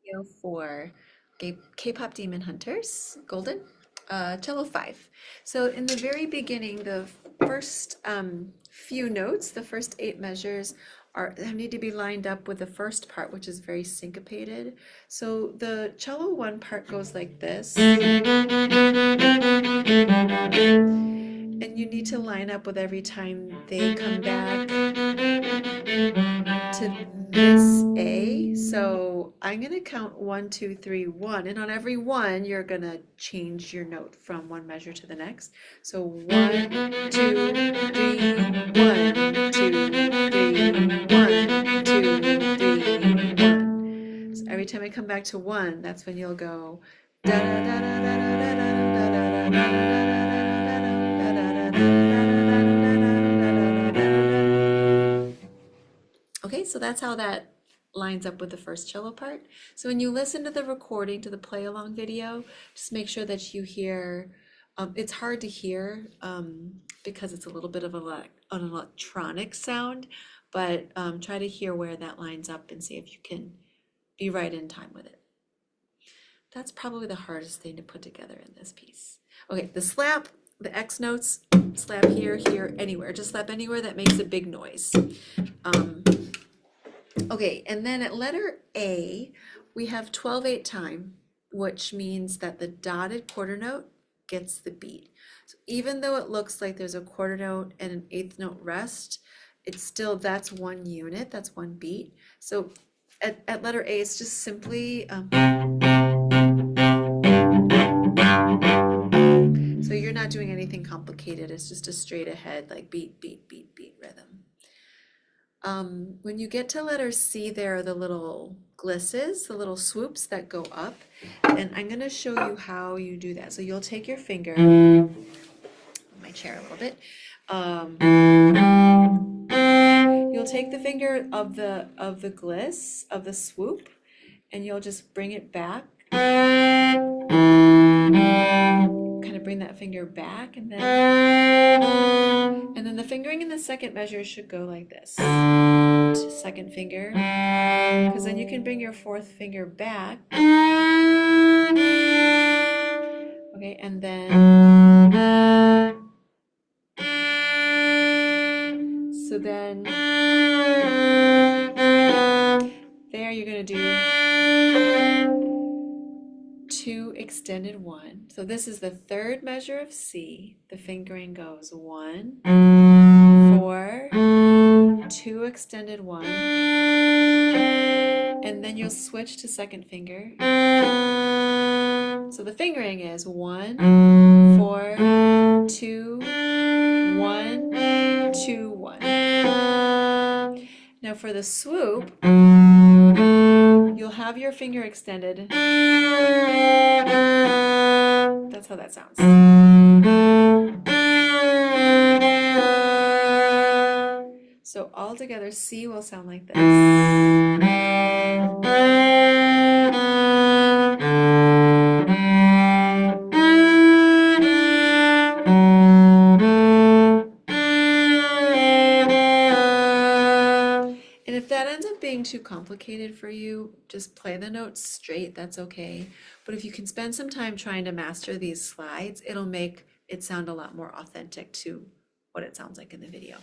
video for K-pop Demon Hunters, Golden, Cello 5. So in the very beginning, the first few notes, the first 8 measures need to be lined up with the first part, which is very syncopated. So the cello 1 part goes like this. And you need to line up with every time they come back to this A. So I'm going to count 1, 2, 3, 1. And on every one, you're going to change your note from one measure to the next. So 1, 2, 3, 1, 2, 3, 1, 2, 3, 1. So every time I come back to 1, that's when you'll go da da da da da da da da da da da. Okay, so that's how that lines up with the first cello part. So when you listen to the recording, to the play along video, just make sure that you hear, it's hard to hear because it's a little bit of an electronic sound, but try to hear where that lines up and see if you can be right in time with it. That's probably the hardest thing to put together in this piece. Okay, the slap, the X notes, slap here, here, anywhere. Just slap anywhere that makes a big noise. Okay, and then at letter A, we have 12/8 time, which means that the dotted quarter note gets the beat. So even though it looks like there's a quarter note and an eighth note rest, it's still, that's one unit, that's one beat. So at letter A, it's just simply, so you're not doing anything complicated, it's just a straight ahead, like beat, beat, beat, beat rhythm. When you get to letter C, there are the little glisses, the little swoops that go up, and I'm going to show you how you do that. So you'll take your finger, my chair a little bit. You'll take the finger of the gliss, of the swoop, and you'll just bring it back. Kind of bring that finger back, and then the fingering in the second measure should go like this. Second finger, because then you can bring your fourth finger back. Okay, and then so then there you're going to do 2 extended 1. So this is the third measure of C. The fingering goes 1, 4, 2 extended 1, and then you'll switch to second finger. So the fingering is 1, 4, 2, 1, 2, 1. Now for the swoop, you'll have your finger extended. That's how that sounds. So all together, C will sound like this. And if that ends up being too complicated for you, just play the notes straight, that's okay. But if you can spend some time trying to master these slides, it'll make it sound a lot more authentic to what it sounds like in the video.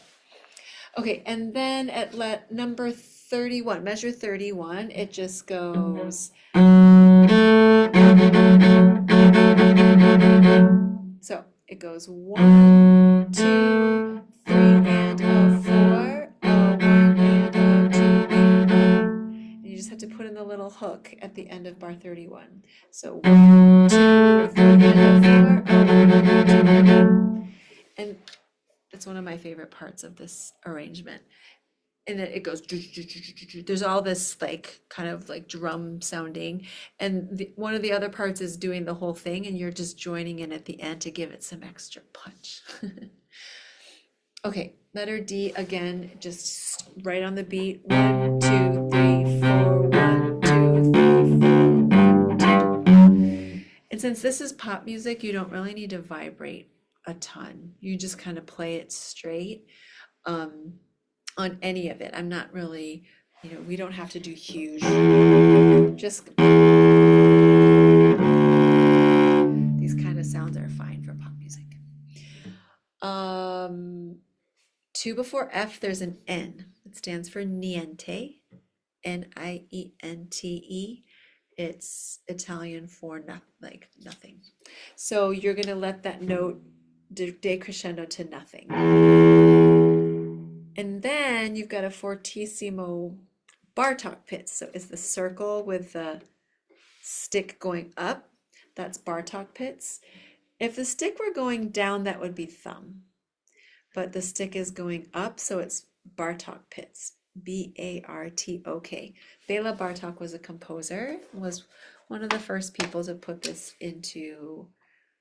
Okay, and then at number 31, measure 31, it just goes. So it goes 1, 2, 3, and a 4, a 1, and a 2, and a 1. And you just have to put in the little hook at the end of bar 31. So 1, 2, 3, and a 4, a 1, and a 2. And it's one of my favorite parts of this arrangement. And then it goes, there's all this like kind of like drum sounding, and one of the other parts is doing the whole thing, and you're just joining in at the end to give it some extra punch. Okay, letter D again, just right on the beat. 1, 2, 3, 4, 1, 2, 3, 4, 1, 2. And since this is pop music, you don't really need to vibrate a ton. You just kind of play it straight on any of it. I'm not really we don't have to do huge, just these kind of sounds are fine for pop music. 2 before F, there's an N. It stands for niente, Niente. It's Italian for like nothing. So you're going to let that note decrescendo to nothing. And then you've got a fortissimo Bartok pitch. So it's the circle with the stick going up. That's Bartok pitch. If the stick were going down, that would be thumb. But the stick is going up, so it's Bartok pitch. Bartok. Bela Bartok was a composer, was one of the first people to put this into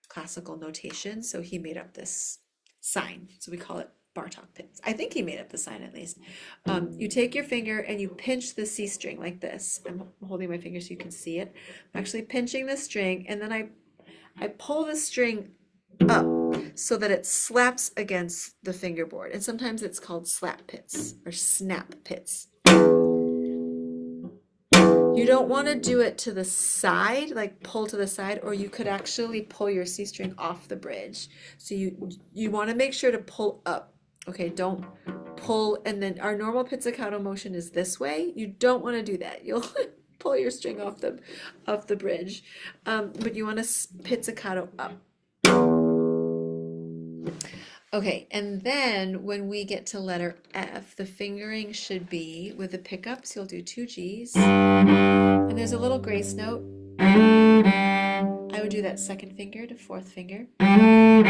classical notation. So he made up this sign. So we call it Bartok pitch. I think he made up the sign at least. You take your finger and you pinch the C string like this. I'm holding my finger so you can see it. I'm actually pinching the string, and then I pull the string up so that it slaps against the fingerboard. And sometimes it's called slap pits or snap pits. You don't want to do it to the side, like pull to the side, or you could actually pull your C string off the bridge. So you want to make sure to pull up. Okay, don't pull, and then our normal pizzicato motion is this way. You don't want to do that. You'll pull your string off the bridge, but you want to pizzicato up. Okay, and then when we get to letter F, the fingering should be with the pickups. You'll do 2 G's, and there's a little grace note. I would do that second finger to fourth finger, and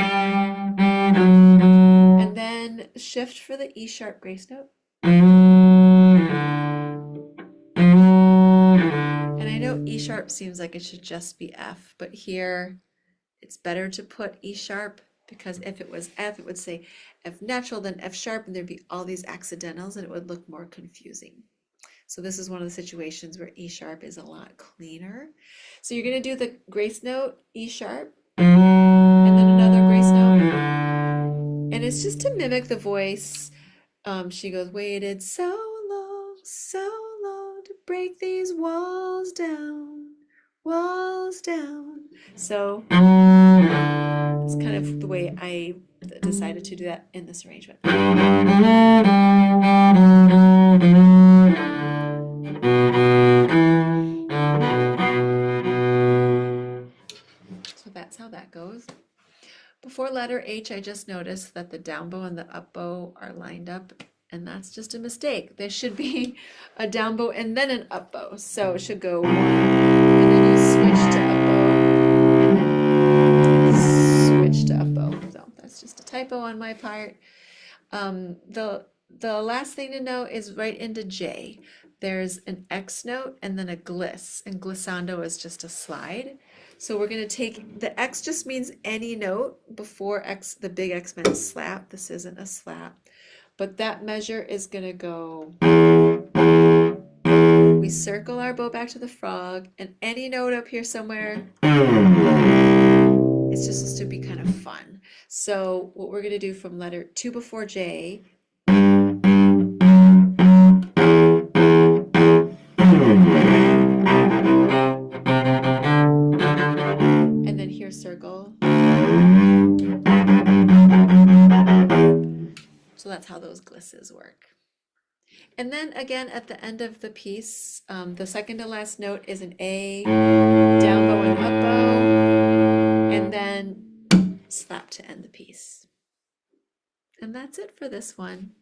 then shift for the E sharp grace note. And I know E sharp seems like it should just be F, but here it's better to put E sharp, because if it was F, it would say F natural, then F sharp, and there'd be all these accidentals, and it would look more confusing. So this is one of the situations where E sharp is a lot cleaner. So you're going to do the grace note, E sharp, and then another grace note. And it's just to mimic the voice. She goes, waited so long to break these walls down. So it's kind of the way I decided to do that in this arrangement. So that's how that goes. Before letter H, I just noticed that the down bow and the up bow are lined up, and that's just a mistake. There should be a down bow and then an up bow. So it should go 1, and then you switch to up bow, and then switch to up bow. So that's just a typo on my part. The last thing to know is right into J. There's an X note and then a gliss, and glissando is just a slide. So we're going to take, the X just means any note before X, the big X meant slap. This isn't a slap, but that measure is going to go, we circle our bow back to the frog, and any note up here somewhere, it's just supposed to be kind of fun. So what we're going to do from letter 2 before J, and then here circle. So that's how those glisses work. And then again at the end of the piece, the second to last note is an A, down bow and up bow, and then slap to end the piece. And that's it for this one.